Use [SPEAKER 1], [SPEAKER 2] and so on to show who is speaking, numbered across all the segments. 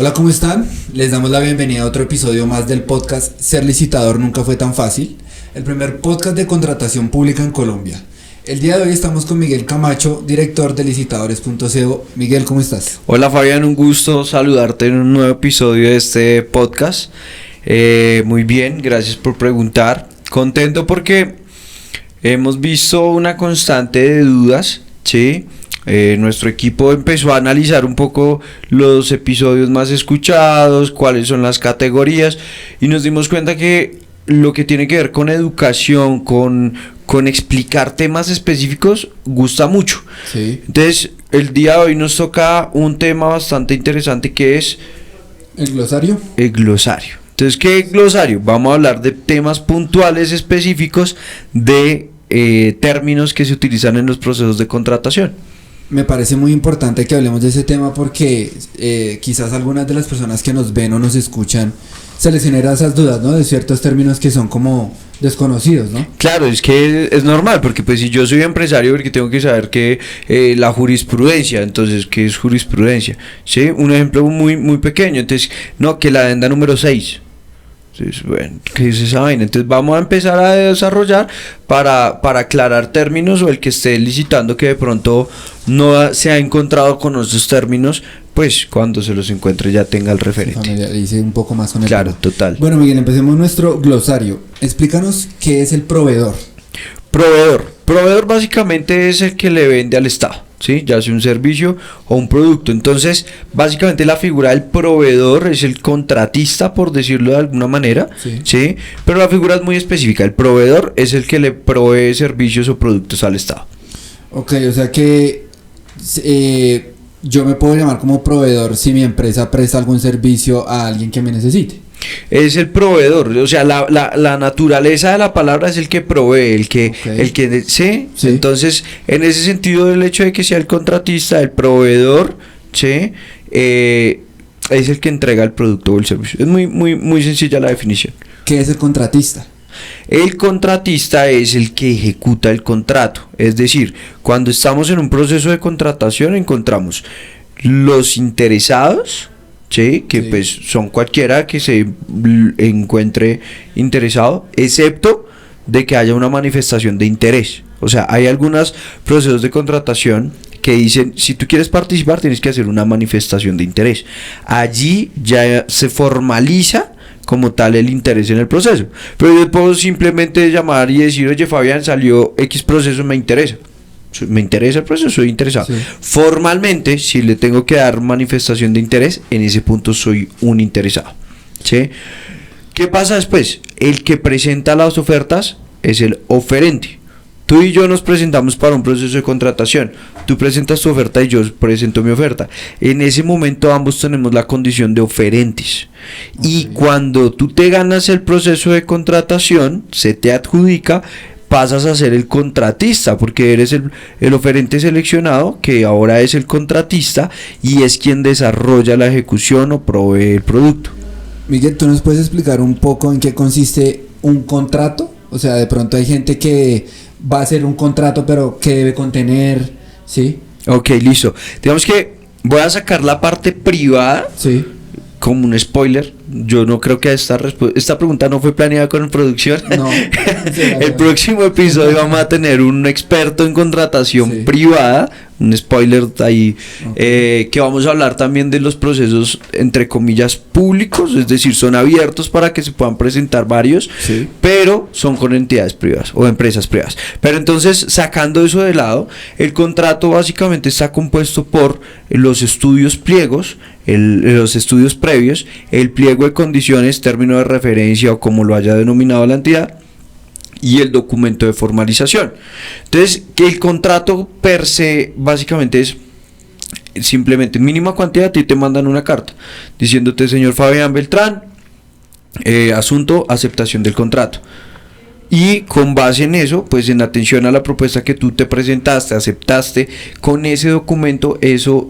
[SPEAKER 1] Hola, ¿cómo están? Les damos la bienvenida a otro episodio más del podcast Ser licitador nunca fue tan fácil, el primer podcast de contratación pública en Colombia. El día de hoy estamos con Miguel Camacho, director de licitadores.co. Miguel, ¿cómo estás?
[SPEAKER 2] Hola Fabián, un gusto saludarte en un nuevo episodio de este podcast. Muy bien, gracias por preguntar. Contento porque hemos visto una constante de dudas, ¿sí? Nuestro equipo empezó a analizar un poco los episodios más escuchados, cuáles son las categorías, y nos dimos cuenta que lo que tiene que ver con educación, con explicar temas específicos, gusta mucho.
[SPEAKER 1] Sí.
[SPEAKER 2] Entonces, el día de hoy nos toca un tema bastante interesante que es
[SPEAKER 1] ¿El glosario?
[SPEAKER 2] el glosario. Entonces, ¿qué es glosario? Vamos a hablar de temas puntuales específicos de términos que se utilizan en los procesos de contratación.
[SPEAKER 1] Me parece muy importante que hablemos de ese tema porque quizás algunas de las personas que nos ven o nos escuchan se les genera esas dudas, ¿no? De ciertos términos que son como desconocidos, ¿no?
[SPEAKER 2] Claro, es que es normal, porque pues si yo soy empresario, porque tengo que saber que la jurisprudencia, entonces, ¿qué es jurisprudencia? ¿Sí? Un ejemplo muy pequeño, entonces, no, que la adenda número 6. Entonces, bueno, ¿qué es esa vaina? Entonces vamos a empezar a desarrollar para aclarar términos, o el que esté licitando que de pronto no se ha encontrado con esos términos, pues cuando se los encuentre ya tenga el referente.
[SPEAKER 1] Familiarice un poco más con el
[SPEAKER 2] Claro,
[SPEAKER 1] tema.
[SPEAKER 2] total.
[SPEAKER 1] Bueno, Miguel, empecemos nuestro glosario. Explícanos qué es el proveedor.
[SPEAKER 2] Proveedor básicamente es el que le vende al Estado, ¿sí? Ya sea un servicio o un producto. Entonces, básicamente la figura del proveedor es el contratista, por decirlo de alguna manera, ¿sí? Pero la figura es muy específica. El proveedor es el que le provee servicios o productos al Estado.
[SPEAKER 1] Ok, o sea que yo me puedo llamar como proveedor si mi empresa presta algún servicio a alguien que me necesite.
[SPEAKER 2] Es el proveedor, o sea, la naturaleza de la palabra es el que provee, ¿sí?
[SPEAKER 1] Sí.
[SPEAKER 2] Entonces, en ese sentido, el hecho de que sea el contratista, el proveedor, ¿sí? Es el que entrega el producto o el servicio. Es muy sencilla la definición.
[SPEAKER 1] ¿Qué es el contratista?
[SPEAKER 2] El contratista es el que ejecuta el contrato, es decir, cuando estamos en un proceso de contratación encontramos los interesados, ¿sí? Que
[SPEAKER 1] Sí.
[SPEAKER 2] pues son cualquiera que se encuentre interesado, excepto de que haya una manifestación de interés. O sea, hay algunos procesos de contratación que dicen, si tú quieres participar tienes que hacer una manifestación de interés. Allí ya se formaliza como tal el interés en el proceso. Pero yo puedo simplemente llamar y decir, oye Fabián, salió X proceso, me interesa el proceso, soy interesado.
[SPEAKER 1] Sí.
[SPEAKER 2] Formalmente, si le tengo que dar manifestación de interés, en ese punto soy un interesado, ¿sí? ¿Qué pasa después? El que presenta las ofertas es el oferente. Tú y yo nos presentamos para un proceso de contratación. Tú presentas tu oferta y yo presento mi oferta. En ese momento ambos tenemos la condición de oferentes. Okay. Y cuando tú te ganas el proceso de contratación, se te adjudica, pasas a ser el contratista, porque eres el oferente seleccionado, que ahora es el contratista y es quien desarrolla la ejecución o provee el producto.
[SPEAKER 1] Miguel, ¿tú nos puedes explicar un poco en qué consiste un contrato? O sea, de pronto hay gente que va a hacer un contrato, pero ¿qué debe contener? ¿Sí?
[SPEAKER 2] Ok, listo. Digamos que voy a sacar la parte privada.
[SPEAKER 1] Sí.
[SPEAKER 2] Como un spoiler, yo no creo que esta pregunta no fue planeada con producción.
[SPEAKER 1] No.
[SPEAKER 2] El próximo episodio vamos a tener un experto en contratación privada, un spoiler ahí, que vamos a hablar también de los procesos entre comillas públicos, es decir, son abiertos para que se puedan presentar varios, pero son con entidades privadas o empresas privadas. Pero entonces, sacando eso de lado, el contrato básicamente está compuesto por los estudios pliegos, los estudios previos, el pliego de condiciones, término de referencia o como lo haya denominado la entidad, y el documento de formalización. Entonces, que el contrato per se básicamente es simplemente mínima cantidad. A ti te mandan una carta diciéndote, señor Fabián Beltrán, asunto aceptación del contrato. Y con base en eso, pues en atención a la propuesta que tú te presentaste, aceptaste, con ese documento,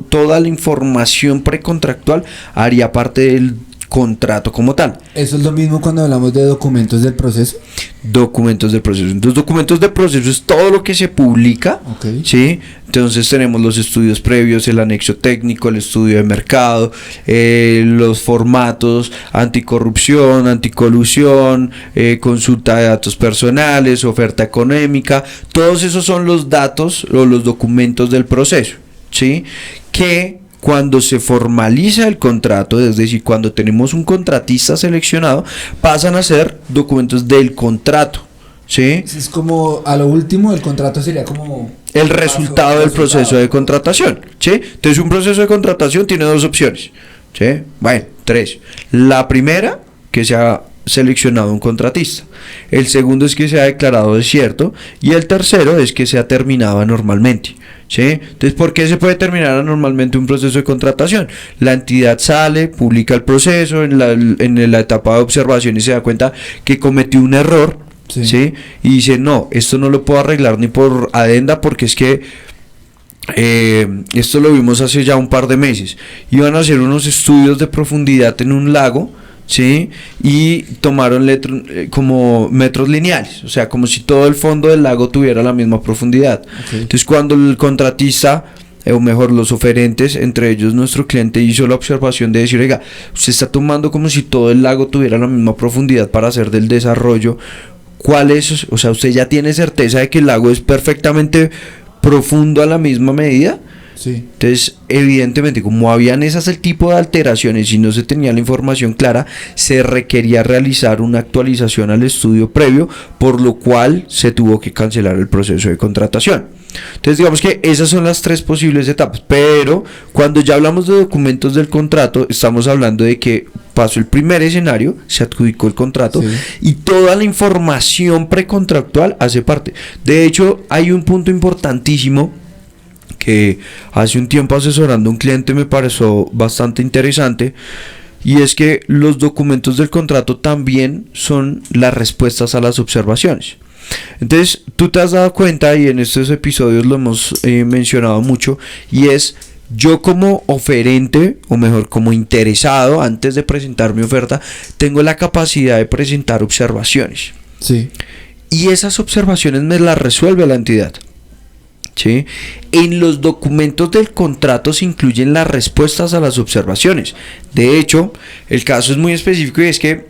[SPEAKER 2] toda la información precontractual haría parte del contrato como tal.
[SPEAKER 1] ¿Eso es lo mismo cuando hablamos de documentos del proceso?
[SPEAKER 2] Documentos del proceso. Entonces, documentos del proceso es todo lo que se publica,
[SPEAKER 1] Okay.
[SPEAKER 2] ¿sí? Entonces tenemos los estudios previos, el anexo técnico, el estudio de mercado, los formatos anticorrupción, anticolusión, consulta de datos personales, oferta económica. Todos esos son los datos o los documentos del proceso, ¿sí? Que cuando se formaliza el contrato, es decir, cuando tenemos un contratista seleccionado, pasan a ser documentos del contrato, ¿sí?
[SPEAKER 1] Es como, a lo último, el contrato sería como...
[SPEAKER 2] El resultado del proceso de contratación, ¿sí? Entonces, un proceso de contratación tiene dos opciones, ¿sí? Bueno, tres. La primera, que se ha seleccionado un contratista. El segundo es que se ha declarado desierto. Y el tercero es que se ha terminado anormalmente, ¿sí? Entonces, ¿por qué se puede terminar anormalmente un proceso de contratación? La entidad sale, publica el proceso, en la etapa de observación y se da cuenta que cometió un error,
[SPEAKER 1] Sí.
[SPEAKER 2] ¿sí? Y dice, no, esto no lo puedo arreglar ni por adenda porque es que esto lo vimos hace ya un par de meses. Iban a hacer unos estudios de profundidad en un lago, ¿sí? Y tomaron como metros lineales, o sea, como si todo el fondo del lago tuviera la misma profundidad.
[SPEAKER 1] Okay.
[SPEAKER 2] Entonces, cuando el contratista, o mejor los oferentes, entre ellos nuestro cliente, hizo la observación de decir, oiga, usted está tomando como si todo el lago tuviera la misma profundidad para hacer del desarrollo. ¿Cuál es? O sea, ¿usted ya tiene certeza de que el lago es perfectamente profundo a la misma medida?
[SPEAKER 1] Sí.
[SPEAKER 2] Entonces, evidentemente, como habían el tipo de alteraciones y no se tenía la información clara, se requería realizar una actualización al estudio previo, por lo cual se tuvo que cancelar el proceso de contratación. Entonces, digamos que esas son las tres posibles etapas, pero cuando ya hablamos de documentos del contrato, estamos hablando de que pasó el primer escenario, se adjudicó el contrato, sí, y toda la información precontractual hace parte. De hecho, hay un punto importantísimo que hace un tiempo asesorando a un cliente me pareció bastante interesante, y es que los documentos del contrato también son las respuestas a las observaciones. Entonces, tú te has dado cuenta, y en estos episodios lo hemos mencionado mucho, y es yo como oferente, o mejor como interesado, antes de presentar mi oferta, tengo la capacidad de presentar observaciones.
[SPEAKER 1] Sí.
[SPEAKER 2] Y esas observaciones me las resuelve la entidad, ¿sí? En los documentos del contrato se incluyen las respuestas a las observaciones. De hecho, el caso es muy específico, y es que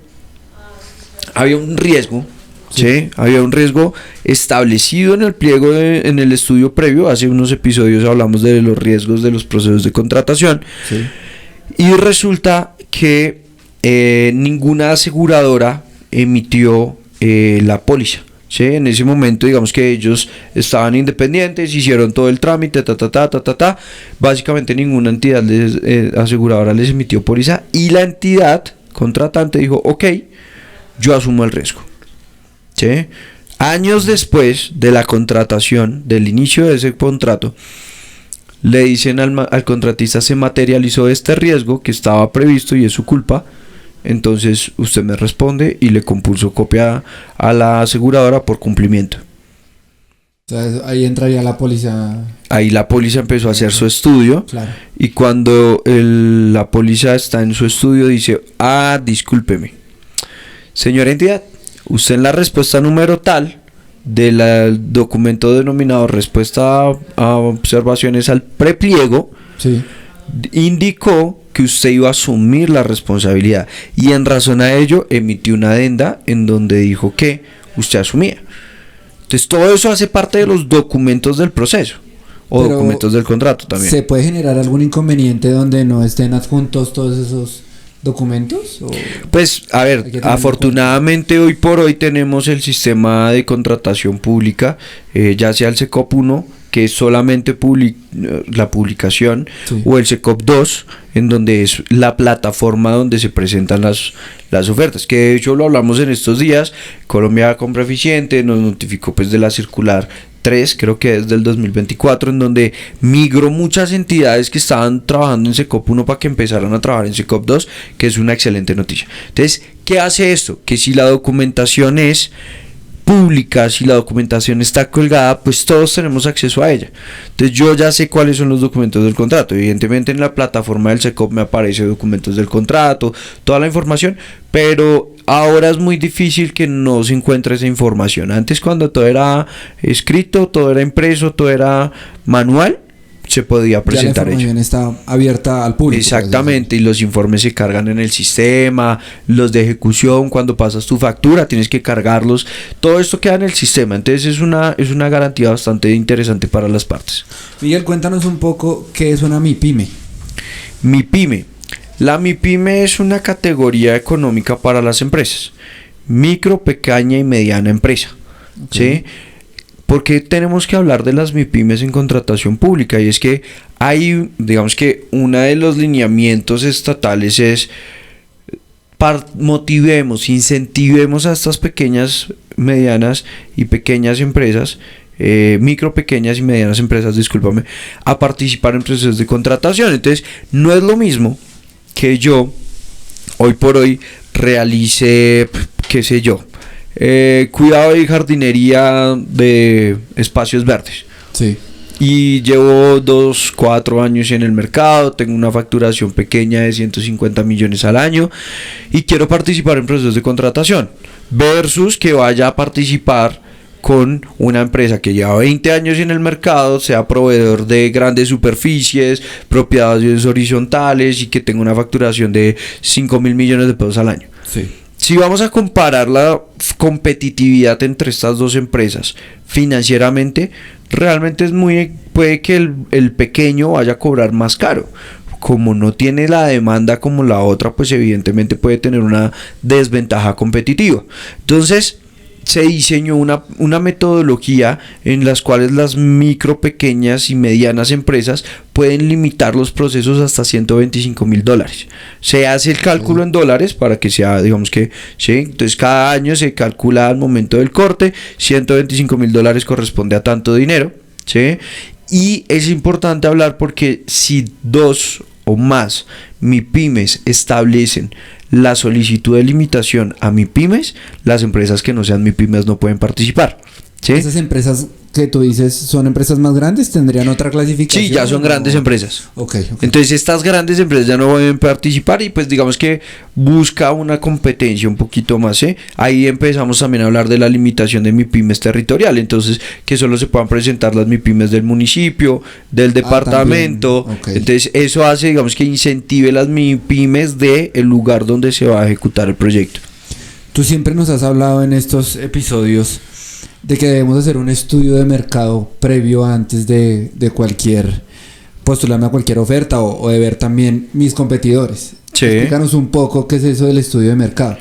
[SPEAKER 2] había un riesgo. Sí, había un riesgo establecido en el pliego en el estudio previo. Hace unos episodios hablamos de los riesgos de los procesos de contratación.
[SPEAKER 1] Sí.
[SPEAKER 2] Y resulta que ninguna aseguradora emitió la póliza. ¿Sí? En ese momento, digamos que ellos estaban independientes, hicieron todo el trámite, básicamente ninguna entidad aseguradora les emitió póliza, y la entidad contratante dijo, ok, yo asumo el riesgo. ¿Sí? Años después de la contratación, del inicio de ese contrato, le dicen al contratista, se materializó este riesgo que estaba previsto y es su culpa, entonces usted me responde, y le compulsó copia a la aseguradora por cumplimiento.
[SPEAKER 1] O sea, ahí entraría la póliza.
[SPEAKER 2] Ahí la póliza empezó a hacer su estudio,
[SPEAKER 1] claro.
[SPEAKER 2] Y cuando la póliza está en su estudio dice, discúlpeme, señora entidad, usted en la respuesta número tal del documento denominado respuesta a observaciones al prepliego,
[SPEAKER 1] sí,
[SPEAKER 2] indicó que usted iba a asumir la responsabilidad, y en razón a ello emitió una adenda en donde dijo que usted asumía. Entonces todo eso hace parte de los documentos del proceso o
[SPEAKER 1] pero
[SPEAKER 2] documentos del contrato también.
[SPEAKER 1] ¿se puede generar algún inconveniente donde no estén adjuntos todos esos documentos?
[SPEAKER 2] Pues a ver, afortunadamente hoy por hoy tenemos el sistema de contratación pública, ya sea el SECOP 1, que es solamente la publicación, sí, o el SECOP 2, en donde es la plataforma donde se presentan las ofertas, que de hecho lo hablamos en estos días. Colombia Compra Eficiente nos notificó pues de la circular 3, creo que es del 2024, en donde migró muchas entidades que estaban trabajando en SECOP 1 para que empezaran a trabajar en SECOP 2, que es una excelente noticia. Entonces, ¿qué hace esto? Que si la documentación es pública, si la documentación está colgada, pues todos tenemos acceso a ella. Entonces yo ya sé cuáles son los documentos del contrato. Evidentemente en la plataforma del SECOP me aparece documentos del contrato, toda la información, pero ahora es muy difícil que no se encuentre esa información. Antes, cuando todo era escrito, todo era impreso, todo era manual, se podía presentar
[SPEAKER 1] ya la información está abierta al público.
[SPEAKER 2] Exactamente, y los informes se cargan en el sistema, los de ejecución, cuando pasas tu factura tienes que cargarlos, todo esto queda en el sistema. Entonces es una garantía bastante interesante para las partes.
[SPEAKER 1] Miguel, cuéntanos un poco qué es una MIPYME.
[SPEAKER 2] MIPYME. La MIPYME es una categoría económica para las empresas, micro, pequeña y mediana empresa. Okay. ¿Sí? ¿Por qué tenemos que hablar de las MIPYMEs en contratación pública? Y es que hay, digamos que uno de los lineamientos estatales es motivemos, incentivemos a estas pequeñas, medianas y pequeñas empresas, micro, pequeñas y medianas empresas, discúlpame, a participar en procesos de contratación. Entonces, no es lo mismo que yo, hoy por hoy, realice, qué sé yo, cuidado y jardinería de espacios verdes.
[SPEAKER 1] Sí.
[SPEAKER 2] Y llevo 4 años en el mercado, tengo una facturación pequeña de 150 millones al año y quiero participar en procesos de contratación, versus que vaya a participar con una empresa que lleva 20 años en el mercado, sea proveedor de grandes superficies, propiedades horizontales y que tenga una facturación de 5.000 millones de pesos al año.
[SPEAKER 1] Sí.
[SPEAKER 2] Si vamos a comparar la competitividad entre estas dos empresas financieramente, realmente puede que el pequeño vaya a cobrar más caro. Como no tiene la demanda como la otra, pues evidentemente puede tener una desventaja competitiva. Entonces se diseñó una metodología en las cuales las micro, pequeñas y medianas empresas pueden limitar los procesos hasta $125,000. Se hace el cálculo en dólares para que sea, digamos que, ¿sí? Entonces cada año se calcula al momento del corte, $125,000 corresponde a tanto dinero, ¿sí? Y es importante hablar porque si 2 o más MIPYMEs establecen la solicitud de limitación a MIPYMEs, las empresas que no sean MIPYMEs no pueden participar. ¿Sí?
[SPEAKER 1] Esas empresas que tú dices son empresas más grandes, ¿tendrían otra clasificación?
[SPEAKER 2] Sí, ya son grandes empresas.
[SPEAKER 1] Okay.
[SPEAKER 2] Entonces estas grandes empresas ya no pueden participar y pues digamos que busca una competencia un poquito más, ¿eh? Ahí empezamos también a hablar de la limitación de MIPYMEs territorial, entonces que solo se puedan presentar las MIPYMEs del municipio, del departamento. Okay. Entonces eso hace, digamos, que incentive las MIPYMEs del lugar donde se va a ejecutar el proyecto.
[SPEAKER 1] Tú siempre nos has hablado en estos episodios de que debemos hacer un estudio de mercado previo antes de postularme a cualquier oferta o de ver también mis competidores.
[SPEAKER 2] Sí.
[SPEAKER 1] Explícanos un poco qué es eso del estudio de mercado.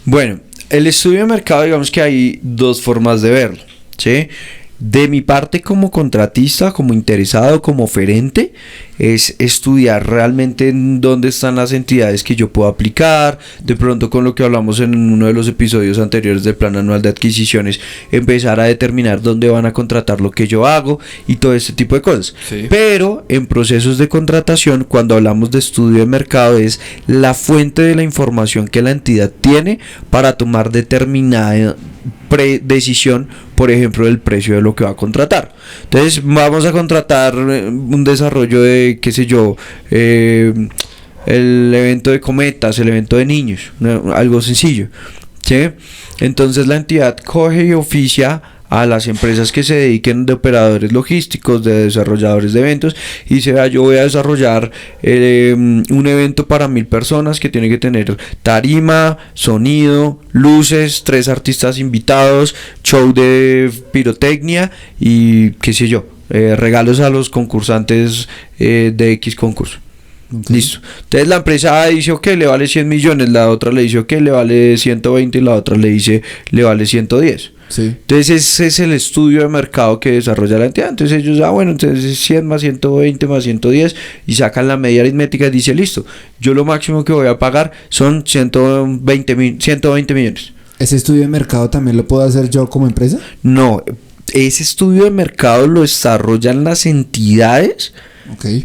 [SPEAKER 2] Bueno, el estudio de mercado, digamos que hay 2 formas de verlo, ¿sí? De mi parte como contratista, como interesado, como oferente, es estudiar realmente en dónde están las entidades que yo puedo aplicar. De pronto, con lo que hablamos en uno de los episodios anteriores del plan anual de adquisiciones, empezar a determinar dónde van a contratar lo que yo hago y todo este tipo de cosas. Sí. Pero en procesos de contratación, cuando hablamos de estudio de mercado, es la fuente de la información que la entidad tiene para tomar determinada decisión, por ejemplo, del precio de lo que va a contratar. Entonces vamos a contratar un desarrollo de, qué sé yo, el evento de cometas, el evento de niños, algo sencillo, ¿sí? Entonces la entidad coge y oficia a las empresas que se dediquen de operadores logísticos, de desarrolladores de eventos, y dice, yo voy a desarrollar un evento para 1,000 personas que tiene que tener tarima, sonido, luces, 3 artistas invitados, show de pirotecnia y qué sé yo, regalos a los concursantes de X concurso. Okay. Listo. Entonces la empresa dice, ok, le vale 100 millones, la otra le dice, ok, le vale 120 y la otra le dice, le vale 110.
[SPEAKER 1] Sí.
[SPEAKER 2] Entonces ese es el estudio de mercado que desarrolla la entidad. Entonces ellos, bueno, entonces 100 más 120 más 110 y sacan la media aritmética y dice, listo, yo lo máximo que voy a pagar son 120 millones.
[SPEAKER 1] ¿Ese estudio de mercado también lo puedo hacer yo como empresa?
[SPEAKER 2] No, ese estudio de mercado lo desarrollan las entidades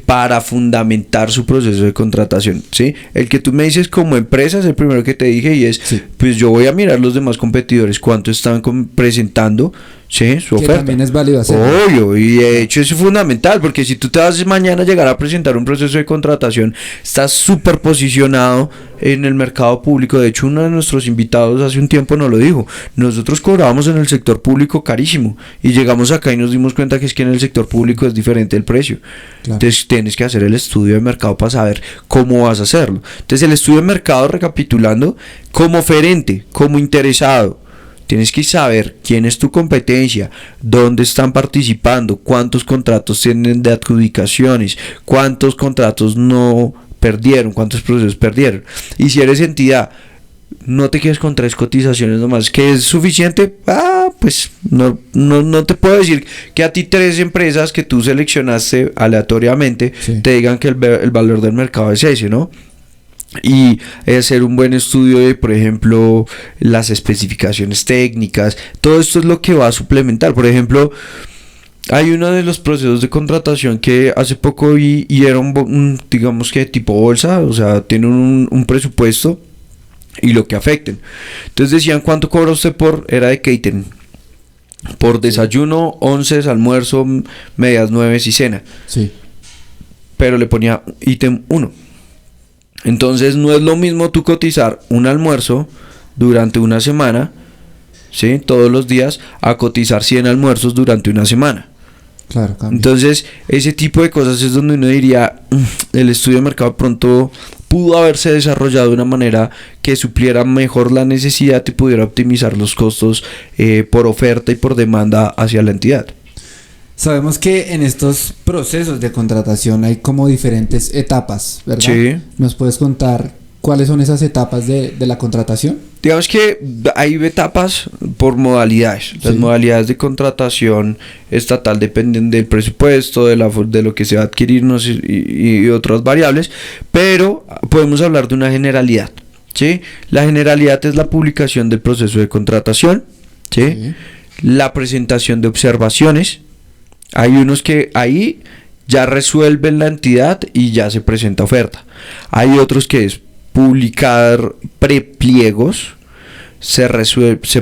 [SPEAKER 2] para fundamentar su proceso de contratación, ¿sí? El que tú me dices como empresa es el primero que te dije y es, pues yo voy a mirar los demás competidores, cuánto están presentando, ¿sí? Su oferta.
[SPEAKER 1] Que también es válido hacer.
[SPEAKER 2] Obvio, y de hecho eso es fundamental, porque si tú te vas mañana a llegar a presentar un proceso de contratación, estás súper posicionado en el mercado público. De hecho, uno de nuestros invitados hace un tiempo nos lo dijo, nosotros cobrábamos en el sector público carísimo, y llegamos acá y nos dimos cuenta que es que en el sector público es diferente el precio. Claro. Entonces tienes que hacer el estudio de mercado para saber cómo vas a hacerlo. Entonces el estudio de mercado, recapitulando, como oferente, como interesado, tienes que saber quién es tu competencia, dónde están participando, cuántos contratos tienen de adjudicaciones, cuántos contratos no perdieron, cuántos procesos perdieron. Y si eres entidad, no te quedes con 3 cotizaciones nomás, que es suficiente. Pues no te puedo decir que a ti 3 empresas que tú seleccionaste aleatoriamente te digan que el valor del mercado es ese, ¿no? Y hacer un buen estudio de, por ejemplo, las especificaciones técnicas. Todo esto es lo que va a suplementar. Por ejemplo, hay uno de los procesos de contratación que hace poco vi y era un digamos que tipo bolsa, o sea, tienen un presupuesto y lo que afecten. Entonces decían cuánto cobra usted era de catering, por desayuno, onces, almuerzo, medias, nueves y cena.
[SPEAKER 1] Sí.
[SPEAKER 2] Pero le ponía ítem 1. Entonces no es lo mismo tú cotizar un almuerzo durante una semana, ¿sí? Todos los días, a cotizar 100 almuerzos durante una semana.
[SPEAKER 1] Claro, cambia.
[SPEAKER 2] Entonces ese tipo de cosas es donde uno diría, el estudio de mercado pronto pudo haberse desarrollado de una manera que supliera mejor la necesidad y pudiera optimizar los costos por oferta y por demanda hacia la entidad.
[SPEAKER 1] Sabemos que en estos procesos de contratación hay como diferentes etapas, ¿verdad?
[SPEAKER 2] Sí.
[SPEAKER 1] ¿Nos puedes contar cuáles son esas etapas de la contratación?
[SPEAKER 2] Digamos que hay etapas por modalidades. Las modalidades de contratación estatal dependen del presupuesto, de lo que se va a adquirir y otras variables, pero podemos hablar de una generalidad, ¿sí? La generalidad es la publicación del proceso de contratación, ¿sí? La presentación de observaciones. Hay unos que ahí ya resuelven la entidad y ya se presenta oferta. Hay otros que es publicar prepliegos, se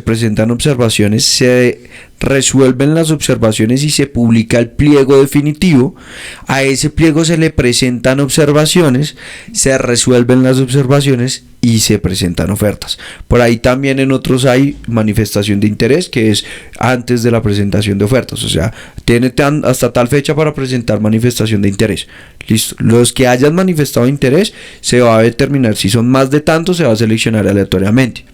[SPEAKER 2] presentan observaciones, se resuelven las observaciones y se publica el pliego definitivo. A ese pliego se le presentan observaciones, se resuelven las observaciones y se presentan ofertas. Por ahí también en otros hay manifestación de interés, que es antes de la presentación de ofertas. O sea, tiene hasta tal fecha para presentar manifestación de interés. Listo. Los que hayan manifestado interés se va a determinar. Si son más de tanto, se va a seleccionar aleatoriamente.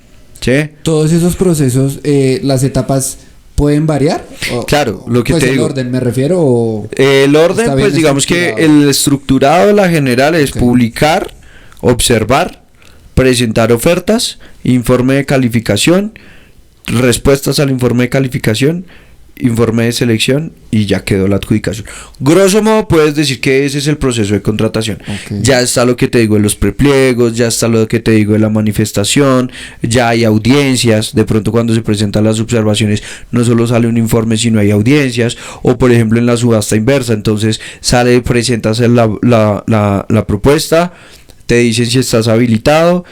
[SPEAKER 2] ¿Sí?
[SPEAKER 1] Todos esos procesos, las etapas ¿pueden variar?
[SPEAKER 2] Claro, lo que
[SPEAKER 1] pues
[SPEAKER 2] te digo.
[SPEAKER 1] ¿El orden me refiero?
[SPEAKER 2] El orden, pues digamos que el estructurado, la general es publicar, observar, presentar ofertas, informe de calificación, respuestas al informe de calificación, informe de selección y ya quedó la adjudicación. Grosso modo puedes decir que ese es el proceso de contratación. Ya está lo que te digo de los prepliegos, ya está lo que te digo de la manifestación, ya hay audiencias. De pronto cuando se presentan las observaciones no solo sale un informe sino hay audiencias, o por ejemplo en la subasta inversa, entonces presentas la propuesta, te dicen si estás habilitado,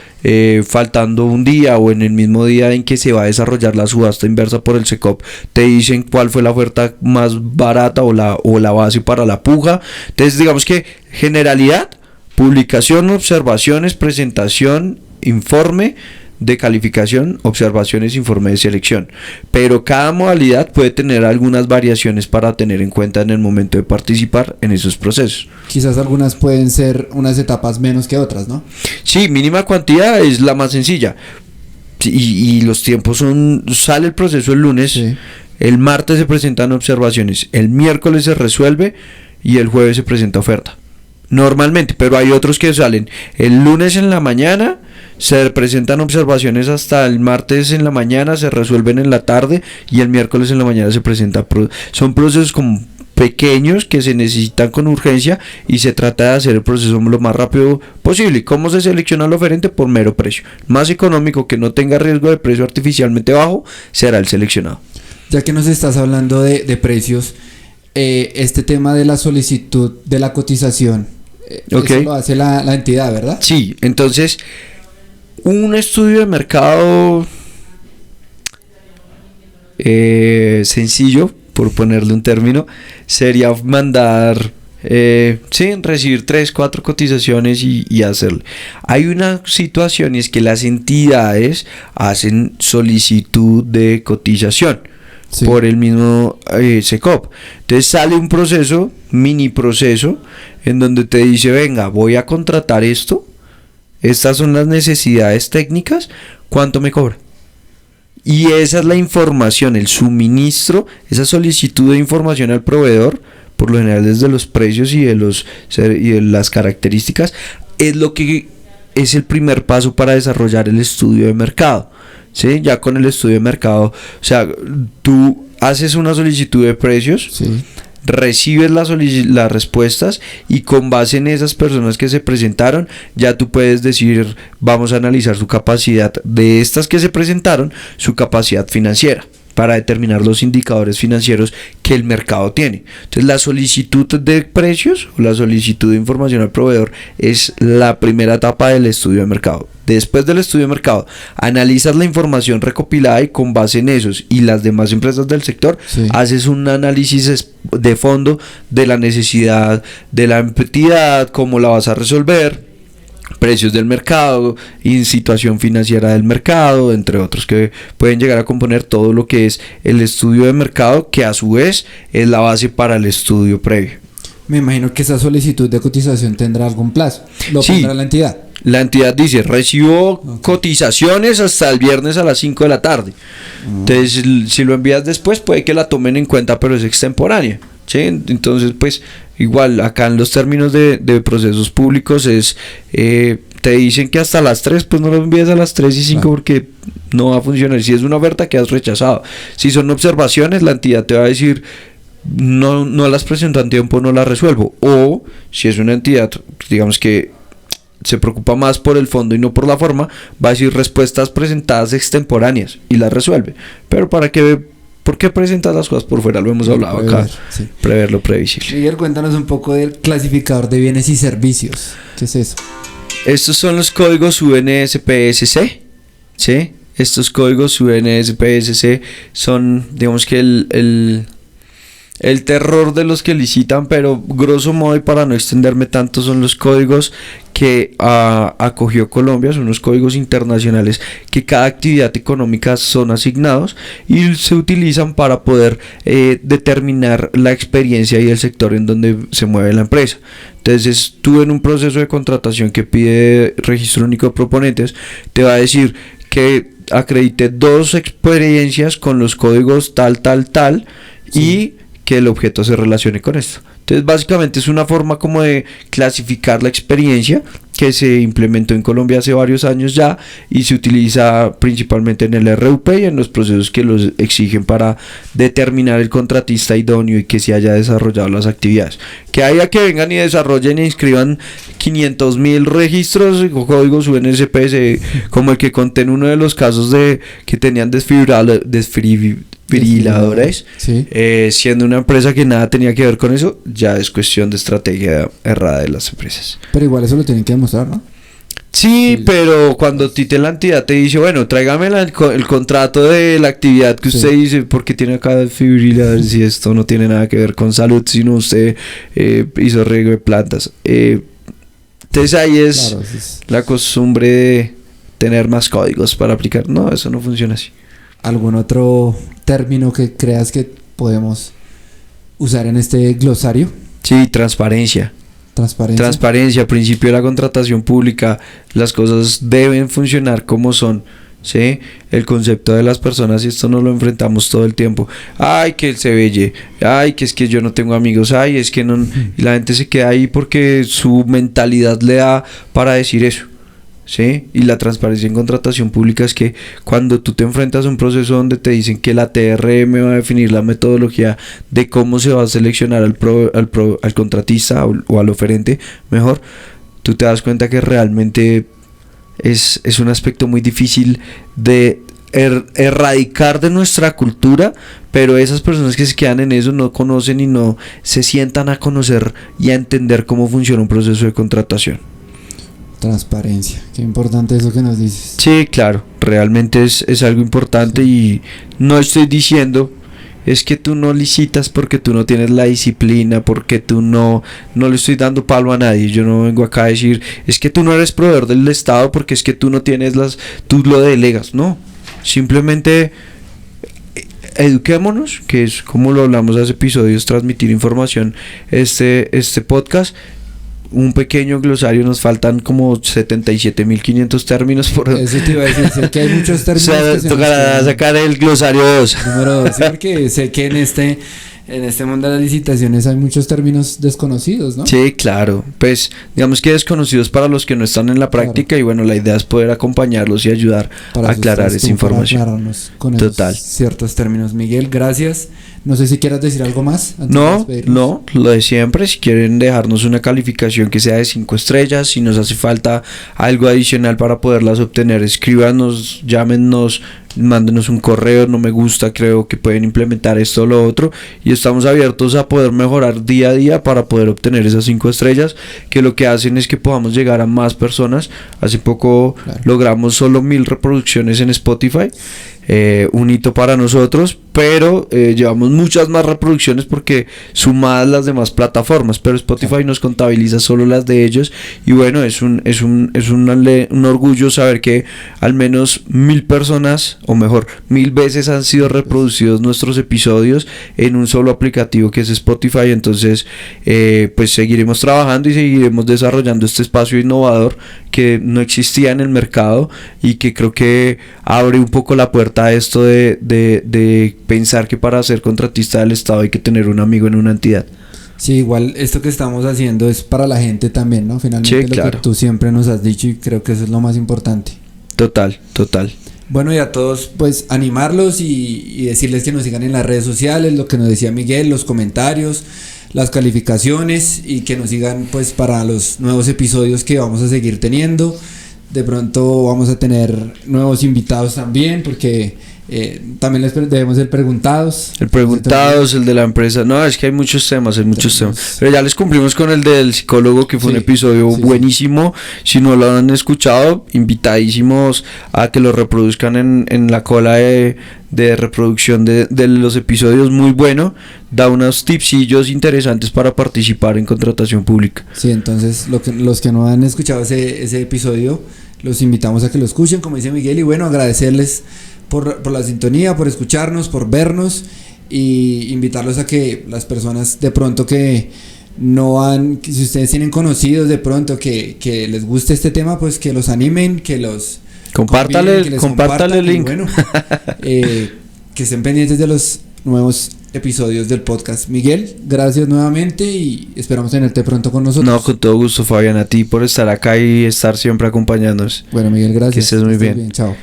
[SPEAKER 2] faltando un día o en el mismo día en que se va a desarrollar la subasta inversa por el SECOP, te dicen cuál fue la oferta más barata o la base para la puja. Entonces digamos que generalidad, publicación, observaciones, presentación, informe de calificación, observaciones, informe de selección. Pero cada modalidad puede tener algunas variaciones para tener en cuenta en el momento de participar en esos procesos.
[SPEAKER 1] Quizás algunas pueden ser unas etapas menos que otras, ¿no?
[SPEAKER 2] Sí, mínima cuantía es la más sencilla. Y los tiempos sale el proceso el lunes, el martes se presentan observaciones, el miércoles se resuelve y el jueves se presenta oferta. Normalmente, pero hay otros que salen el lunes en la mañana, se presentan observaciones hasta el martes en la mañana, se resuelven en la tarde y el miércoles en la mañana se presenta. Son procesos como pequeños que se necesitan con urgencia y se trata de hacer el proceso lo más rápido posible. ¿Cómo se selecciona el oferente? Por mero precio. Más económico, que no tenga riesgo de precio artificialmente bajo, será el seleccionado.
[SPEAKER 1] Ya que nos estás hablando de precios, este tema de la solicitud de la cotización, eso lo hace la entidad, ¿verdad?
[SPEAKER 2] Sí, entonces un estudio de mercado sencillo, por ponerle un término, sería mandar, recibir 3, 4 cotizaciones y hacerlo. Hay una situación, y es que las entidades hacen solicitud de cotización por el mismo SECOP. Entonces sale un proceso, mini proceso, en donde te dice, venga, voy a contratar esto, estas son las necesidades técnicas, ¿cuánto me cobra? Y esa es la información, el suministro, esa solicitud de información al proveedor, por lo general desde los precios y de las características, es lo que es el primer paso para desarrollar el estudio de mercado. ¿Sí? Ya con el estudio de mercado, o sea, tú haces una solicitud de precios, recibes las respuestas, y con base en esas personas que se presentaron, ya tú puedes decir, vamos a analizar su capacidad, de estas que se presentaron, su capacidad financiera, para determinar los indicadores financieros que el mercado tiene. Entonces la solicitud de precios o la solicitud de información al proveedor es la primera etapa del estudio de mercado. Después del estudio de mercado, analizas la información recopilada, y con base en esos y las demás empresas del sector, haces un análisis de fondo de la necesidad de la entidad, cómo la vas a resolver, precios del mercado y situación financiera del mercado, entre otros, que pueden llegar a componer todo lo que es el estudio de mercado, que a su vez es la base para el estudio previo.
[SPEAKER 1] Me imagino que esa solicitud de cotización tendrá algún plazo. ¿Lo pondrá la entidad?
[SPEAKER 2] La entidad dice, recibo cotizaciones hasta el viernes a las 5 de la tarde. Entonces, si lo envías después, puede que la tomen en cuenta, pero es extemporánea. ¿Sí? Entonces, pues, igual, acá en los términos de procesos públicos es, te dicen que hasta las 3, pues no lo envíes a las 3 y 5 porque no va a funcionar. Si es una oferta, quedas rechazado. Si son observaciones, la entidad te va a decir, no las presento a tiempo, no las resuelvo. O, si es una entidad, digamos que se preocupa más por el fondo y no por la forma, va a decir respuestas presentadas extemporáneas y las resuelve. Pero ¿por qué presentas las cosas por fuera? Lo hemos hablado acá. Prever lo previsible.
[SPEAKER 1] Miguel, cuéntanos un poco del clasificador de bienes y servicios. ¿Qué es eso?
[SPEAKER 2] Estos son los códigos UNSPSC. ¿Sí? Estos códigos UNSPSC son, digamos que el terror de los que licitan, pero grosso modo, y para no extenderme tanto, son los códigos que acogió Colombia. Son unos códigos internacionales que cada actividad económica son asignados y se utilizan para poder determinar la experiencia y el sector en donde se mueve la empresa. Entonces, tú en un proceso de contratación que pide registro único de proponentes, te va a decir que acredite 2 experiencias con los códigos tal, y que el objeto se relacione con esto. Entonces, básicamente es una forma como de clasificar la experiencia que se implementó en Colombia hace varios años ya, y se utiliza principalmente en el RUP y en los procesos que los exigen para determinar el contratista idóneo y que se haya desarrollado las actividades. Que haya que vengan y desarrollen e inscriban 500.000 registros o códigos UNSPS, como el que conté en uno de los casos de que tenían desfibriladores, siendo una empresa que nada tenía que ver con eso, ya es cuestión de estrategia errada de las empresas.
[SPEAKER 1] Pero igual eso lo tienen que demostrar, ¿no?
[SPEAKER 2] Sí, pero cuando la entidad te dice, bueno, tráigame el contrato de la actividad que usted dice, porque tiene acá desfibriladores, y esto no tiene nada que ver con salud, sino usted hizo riego de plantas. Entonces ahí es la costumbre de tener más códigos para aplicar. No, eso no funciona así.
[SPEAKER 1] ¿Algún otro término que creas que podemos usar en este glosario?
[SPEAKER 2] Sí, transparencia. Transparencia, principio de la contratación pública. Las cosas deben funcionar como son. ¿Sí? El concepto de las personas, y esto nos lo enfrentamos todo el tiempo. Ay, que el CBY, ay, que es que yo no tengo amigos, ay, es que no. Y la gente se queda ahí porque su mentalidad le da para decir eso. ¿Sí? Y la transparencia en contratación pública es que cuando tú te enfrentas a un proceso donde te dicen que la TRM va a definir la metodología de cómo se va a seleccionar al contratista o al oferente, mejor, tú te das cuenta que realmente es un aspecto muy difícil de erradicar de nuestra cultura, pero esas personas que se quedan en eso no conocen y no se sientan a conocer y a entender cómo funciona un proceso de contratación.
[SPEAKER 1] Transparencia, qué importante eso que nos dices.
[SPEAKER 2] Sí, claro, realmente es algo importante y no estoy diciendo es que tú no licitas porque tú no tienes la disciplina, porque tú no le estoy dando palo a nadie. Yo no vengo acá a decir es que tú no eres proveedor del Estado porque es que tú no tienes tú lo delegas, no. Simplemente eduquémonos, que es como lo hablamos hace episodios, transmitir información, este podcast. Un pequeño glosario, nos faltan como 77.500 términos por...
[SPEAKER 1] Eso te iba a decir, sé que hay muchos términos.
[SPEAKER 2] O sea, tocará sacar el glosario 2.
[SPEAKER 1] Número 2, sí, porque sé que en este mundo de las licitaciones hay muchos términos desconocidos, ¿no?
[SPEAKER 2] Sí, claro, pues digamos que desconocidos para los que no están en la práctica, claro. Y bueno, la idea es poder acompañarlos y ayudar a aclarar esa información.
[SPEAKER 1] Para aclararnos con
[SPEAKER 2] Total.
[SPEAKER 1] Ciertos términos. Miguel, gracias. No sé si quieras decir algo más.
[SPEAKER 2] No, lo de siempre. Si quieren dejarnos una calificación que sea de 5 estrellas, si nos hace falta algo adicional para poderlas obtener, escríbanos, llámenos, mándenos un correo, no me gusta, creo que pueden implementar esto o lo otro, y estamos abiertos a poder mejorar día a día para poder obtener esas 5 estrellas, que lo que hacen es que podamos llegar a más personas. Hace poco logramos solo 1000 reproducciones en Spotify, un hito para nosotros, pero llevamos muchas más reproducciones porque sumadas las demás plataformas, pero Spotify nos contabiliza solo las de ellos, y bueno, es un orgullo saber que al menos 1000 personas, o mejor, 1000 veces han sido reproducidos nuestros episodios en un solo aplicativo que es Spotify. Entonces pues seguiremos trabajando y seguiremos desarrollando este espacio innovador que no existía en el mercado y que creo que abre un poco la puerta a esto de pensar que para ser contratista del Estado hay que tener un amigo en una entidad.
[SPEAKER 1] Sí, igual esto que estamos haciendo es para la gente también, ¿no? Finalmente, sí, claro. Lo que tú siempre nos has dicho, y creo que eso es lo más importante.
[SPEAKER 2] Total.
[SPEAKER 1] Bueno, y a todos pues animarlos y decirles que nos sigan en las redes sociales, lo que nos decía Miguel, los comentarios, las calificaciones, y que nos sigan pues para los nuevos episodios que vamos a seguir teniendo. De pronto vamos a tener nuevos invitados también, porque también les debemos ser preguntados.
[SPEAKER 2] El de la empresa. No, es que hay muchos temas. Pero ya les cumplimos con el del psicólogo, que fue un episodio buenísimo. Si no lo han escuchado, invitadísimos a que lo reproduzcan en la cola de reproducción de los episodios. Muy bueno, da unos tipsillos interesantes para participar en contratación pública.
[SPEAKER 1] Sí, entonces los que no han escuchado ese episodio, los invitamos a que lo escuchen, como dice Miguel, y bueno, agradecerles por la sintonía, por escucharnos, por vernos, y invitarlos a que las personas de pronto que si ustedes tienen conocidos de pronto que les guste este tema, pues que los animen, que los
[SPEAKER 2] compártale el link.
[SPEAKER 1] Bueno, que estén pendientes de los nuevos episodios del podcast. Miguel, gracias nuevamente y esperamos tenerte pronto con nosotros.
[SPEAKER 2] No, con todo gusto, Fabián, a ti por estar acá y estar siempre acompañándonos.
[SPEAKER 1] Bueno, Miguel, gracias.
[SPEAKER 2] Que estés muy bien.
[SPEAKER 1] Chao.